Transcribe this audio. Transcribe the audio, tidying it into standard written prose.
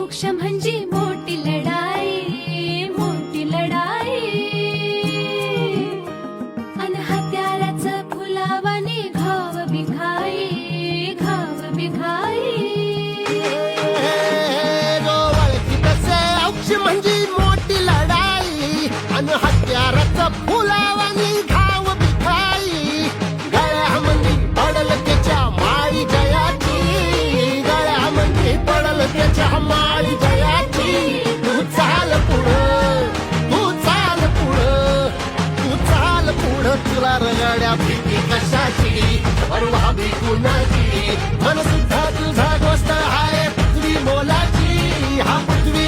मोक्ष म्हणजे मोठी लढाई, मोठी लढाई. अन हत्याराचं फुलावाने घाव बिखाई, घाव बिखाई. म्हणजे मोठी लढाई अन हत्याराचं फुलावानी घाव बिखाई. गळ्यामध्ये पडल त्याच्या माळी जयाची, गळ्यामध्ये पडल त्याच्या माळी जयाची. तू चाल पुढं, तू चाल पुढं, तू चाल पुढं. तुला रगड्या भीती कशाची, परवा भी कुणाची. मन सुद्धा तुझा गोष्ट आहे पृथ्वी मोलाची, हा पृथ्वी